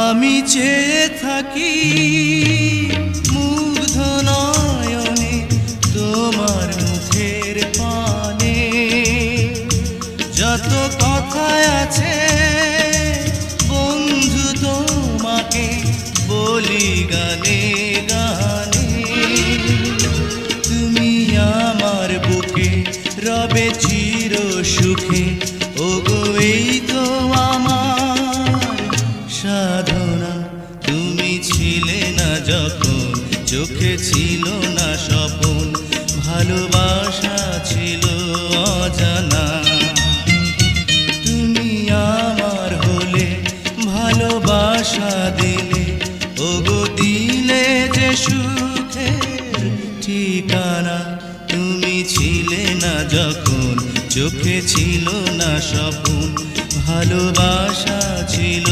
আমি চেয়ে থাকি মুগ্ধ নয়নে তোমার মুখের পানে, যত কথা আছে বন্ধু তোমাকে বলি গানে গানে। তুমি আমার বুকে রবে চির সুখে, ওগো এই তো আমার সাধনা। তুমি ছিলে না যখন চোখে ছিল না স্বপন, ভালোবাসা ছিল অজানা। তুমি আমার হলে ভালোবাসা দিলে, ওগো দিলে যে সুখের ঠিকানা। তুমি ছিলে না যখন চোখে ছিল না স্বপন, ভালোবাসা ছিল